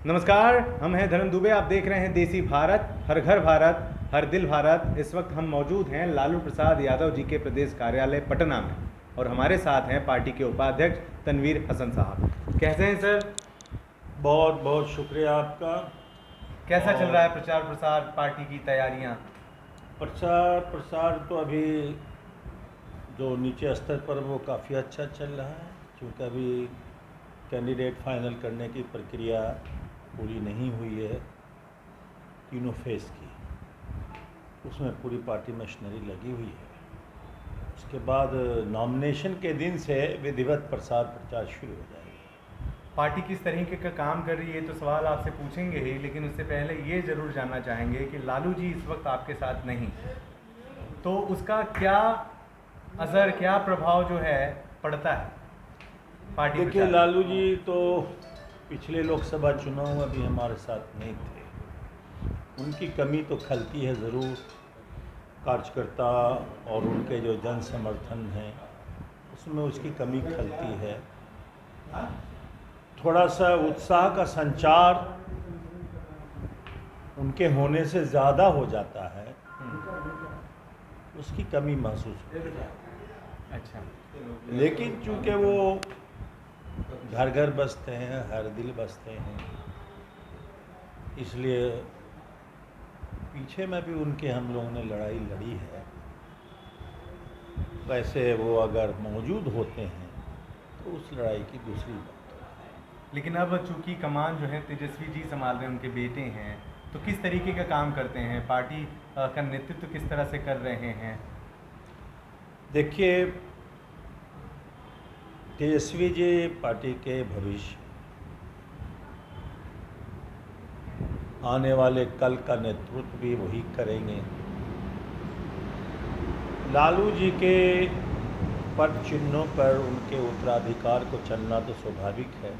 नमस्कार, हम हैं धर्म दुबे। आप देख रहे हैं देसी भारत, हर घर भारत, हर दिल भारत। इस वक्त हम मौजूद हैं लालू प्रसाद यादव जी के प्रदेश कार्यालय पटना में और हमारे साथ हैं पार्टी के उपाध्यक्ष तनवीर हसन साहब। कैसे हैं सर? बहुत बहुत शुक्रिया आपका। कैसा चल रहा है प्रचार प्रसार, पार्टी की तैयारियां? प्रचार प्रसार तो अभी जो नीचे स्तर पर वो काफ़ी अच्छा चल रहा है, क्योंकि अभी कैंडिडेट फाइनल करने की प्रक्रिया पूरी नहीं हुई है। तीनों फेज़ की उसमें पूरी पार्टी मशीनरी लगी हुई है। उसके बाद नॉमिनेशन के दिन से विधिवत प्रसार प्रचार शुरू हो जाएगा। पार्टी किस तरीके का काम कर रही है तो सवाल आपसे पूछेंगे ही, लेकिन उससे पहले ये ज़रूर जानना चाहेंगे कि लालू जी इस वक्त आपके साथ नहीं, तो उसका क्या असर, क्या प्रभाव जो है पड़ता है पार्टी? देखिए, लालू जी तो पिछले लोकसभा चुनाव में भी हमारे साथ नहीं थे। उनकी कमी तो खलती है ज़रूर। कार्यकर्ता और उनके जो जन समर्थन हैं उसमें उसकी कमी खलती है। थोड़ा सा उत्साह का संचार उनके होने से ज़्यादा हो जाता है, उसकी कमी महसूस होती है। अच्छा, लेकिन चूँकि वो घर घर बसते हैं, हर दिल बसते हैं, इसलिए पीछे में भी उनके हम लोगों ने लड़ाई लड़ी है। वैसे वो अगर मौजूद होते हैं तो उस लड़ाई की दूसरी बात है। लेकिन अब चूंकि कमान जो है तेजस्वी जी संभाल रहे हैं, उनके बेटे हैं, तो किस तरीके का काम करते हैं, पार्टी का नेतृत्व किस तरह से कर रहे हैं? देखिए, तेजस्वी जी पार्टी के भविष्य, आने वाले कल का नेतृत्व भी वही करेंगे। लालू जी के पद चिन्हों पर उनके उत्तराधिकार को चलना तो स्वाभाविक है,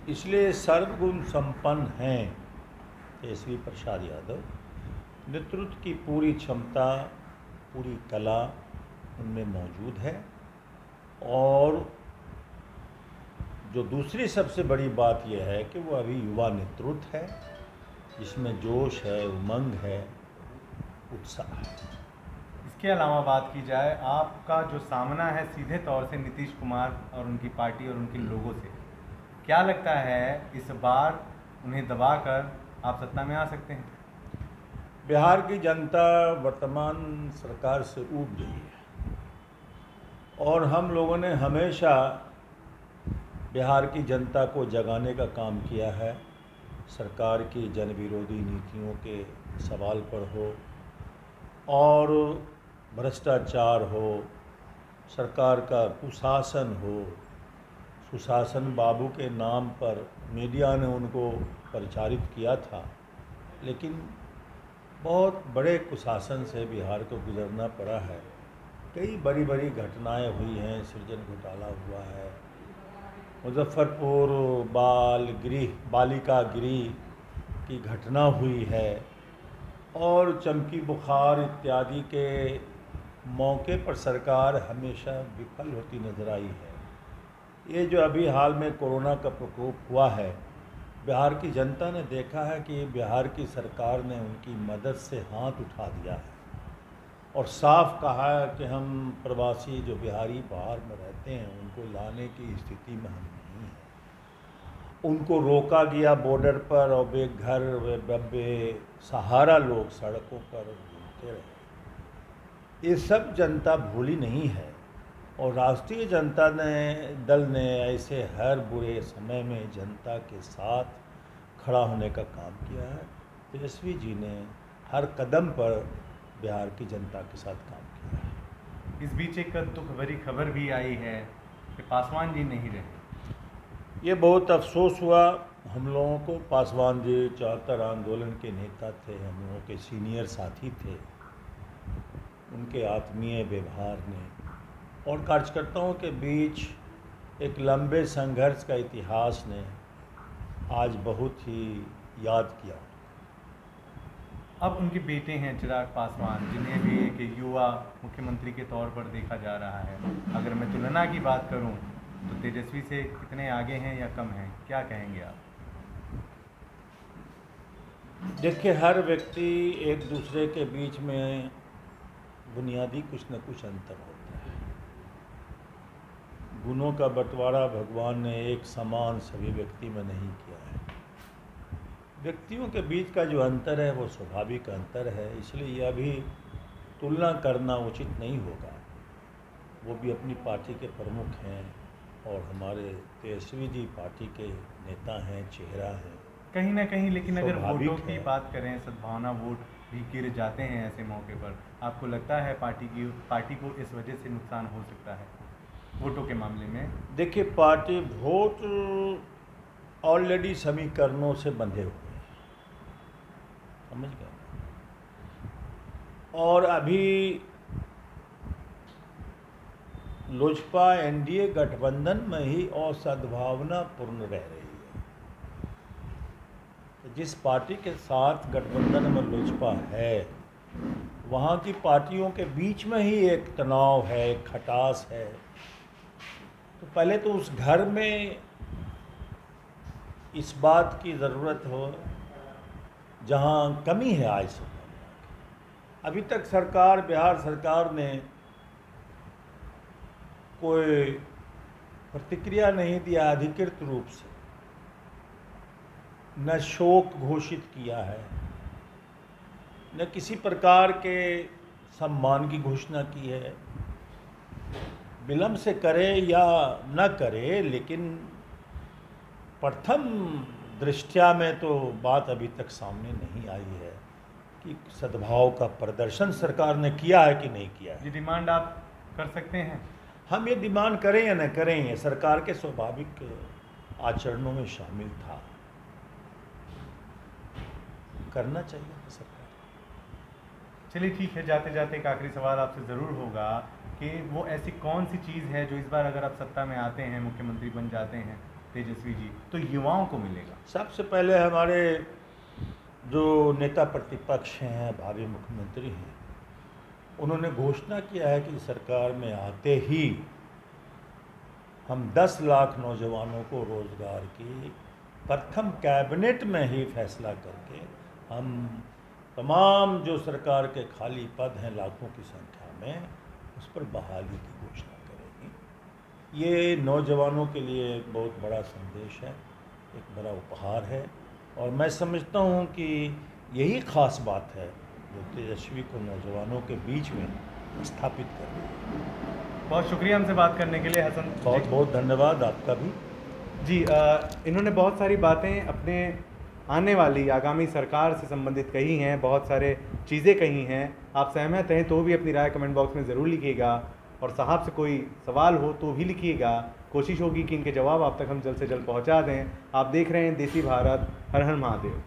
इसलिए सर्वगुण संपन्न हैं तेजस्वी प्रसाद यादव। नेतृत्व की पूरी क्षमता, पूरी कला उनमें मौजूद है। और जो दूसरी सबसे बड़ी बात यह है कि वो अभी युवा नेतृत्व है, जिसमें जोश है, उमंग है, उत्साह है। इसके अलावा बात की जाए, आपका जो सामना है सीधे तौर से नीतीश कुमार और उनकी पार्टी और उनके लोगों से, क्या लगता है इस बार उन्हें दबाकर आप सत्ता में आ सकते हैं? बिहार की जनता वर्तमान सरकार से ऊब गई है और हम लोगों ने हमेशा बिहार की जनता को जगाने का काम किया है। सरकार की जन विरोधी नीतियों के सवाल पर हो और भ्रष्टाचार हो, सरकार का कुशासन हो, सुशासन बाबू के नाम पर मीडिया ने उनको प्रचारित किया था, लेकिन बहुत बड़े कुशासन से बिहार को गुजरना पड़ा है। कई बड़ी बड़ी घटनाएं हुई हैं, सृजन घोटाला हुआ है, मुजफ्फरपुर बालिका गृह की घटना हुई है और चमकी बुखार इत्यादि के मौके पर सरकार हमेशा विफल होती नजर आई है। ये जो अभी हाल में कोरोना का प्रकोप हुआ है, बिहार की जनता ने देखा है कि बिहार की सरकार ने उनकी मदद से हाथ उठा दिया है और साफ कहा है कि हम प्रवासी जो बिहारी बाहर में रहते हैं उनको लाने की स्थिति में हम नहीं हैं। उनको रोका गया बॉर्डर पर और बेघर बेसहारा लोग सड़कों पर घूमते रहे। ये सब जनता भूली नहीं है और राष्ट्रीय जनता दल ने ऐसे हर बुरे समय में जनता के साथ खड़ा होने का काम किया है। तेजस्वी जी ने हर कदम पर बिहार की जनता के साथ काम किया है। इस बीच एक दुख भरी खबर भी आई है कि पासवान जी नहीं रहे। ये बहुत अफसोस हुआ हम लोगों को। पासवान जी 74 आंदोलन के नेता थे, हम लोगों के सीनियर साथी थे। उनके आत्मीय व्यवहार ने और कार्यकर्ताओं के बीच एक लंबे संघर्ष का इतिहास ने आज बहुत ही याद किया। अब उनके बेटे हैं चिराग पासवान, जिन्हें भी एक युवा मुख्यमंत्री के तौर पर देखा जा रहा है। अगर मैं तुलना की बात करूं तो तेजस्वी से कितने आगे हैं या कम हैं, क्या कहेंगे आप? देखिए, हर व्यक्ति एक दूसरे के बीच में बुनियादी कुछ न कुछ अंतर होता है। गुणों का बंटवारा भगवान ने एक समान सभी व्यक्ति में नहीं किया है। व्यक्तियों के बीच का जो अंतर है वो स्वाभाविक अंतर है, इसलिए यह भी तुलना करना उचित नहीं होगा। वो भी अपनी पार्टी के प्रमुख हैं और हमारे तेजस्वी जी पार्टी के नेता हैं, चेहरा हैं। कहीं ना कहीं लेकिन अगर स्वाभाविक वोटों की है। बात करें, सद्भावना वोट भी गिर जाते हैं ऐसे मौके पर, आपको लगता है पार्टी को इस वजह से नुकसान हो सकता है वोटों के मामले में? देखिए, पार्टी वोट ऑलरेडी समीकरणों से बंधे हुए हैं, समझ गए। और अभी लोजपा एनडीए गठबंधन में ही असद्भावना पूर्ण रह रही है। तो जिस पार्टी के साथ गठबंधन में लोजपा है, वहाँ की पार्टियों के बीच में ही एक तनाव है, एक खटास है। तो पहले तो उस घर में इस बात की ज़रूरत हो जहाँ कमी है आज से। अभी तक बिहार सरकार ने कोई प्रतिक्रिया नहीं दिया अधिकृत रूप से, न शोक घोषित किया है, न किसी प्रकार के सम्मान की घोषणा की है। विलम्ब से करे या न करे, लेकिन प्रथम दृष्टया में तो बात अभी तक सामने नहीं आई है कि सद्भाव का प्रदर्शन सरकार ने किया है कि नहीं किया है। ये डिमांड आप कर सकते हैं? हम ये डिमांड करें या न करें, ये सरकार के स्वाभाविक आचरणों में शामिल था, करना चाहिए था सरकार। चलिए ठीक है, जाते जाते एक आखिरी सवाल आपसे ज़रूर होगा कि वो ऐसी कौन सी चीज़ है जो इस बार अगर आप सत्ता में आते हैं, मुख्यमंत्री बन जाते हैं तेजस्वी जी, तो युवाओं को मिलेगा? सबसे पहले हमारे जो नेता प्रतिपक्ष हैं, भावी मुख्यमंत्री हैं, उन्होंने घोषणा किया है कि सरकार में आते ही हम 10 लाख नौजवानों को रोज़गार की प्रथम कैबिनेट में ही फैसला करके हम तमाम जो सरकार के खाली पद हैं लाखों की संख्या में, उस पर बहाली की घोषणा करेंगे। ये नौजवानों के लिए एक बहुत बड़ा संदेश है, एक बड़ा उपहार है, और मैं समझता हूँ कि यही ख़ास बात है जो तेजस्वी को नौजवानों के बीच में स्थापित कर रही है। बहुत शुक्रिया हमसे बात करने के लिए हसन। बहुत बहुत धन्यवाद आपका भी। जी, इन्होंने बहुत सारी बातें अपने आने वाली आगामी सरकार से संबंधित कही हैं, बहुत सारे चीज़ें कही हैं। आप सहमत हैं तो भी अपनी राय कमेंट बॉक्स में ज़रूर लिखिएगा, और साहब से कोई सवाल हो तो भी लिखिएगा। कोशिश होगी कि इनके जवाब आप तक हम जल्द से जल्द पहुंचा दें। आप देख रहे हैं देसी भारत। हर हर महादेव।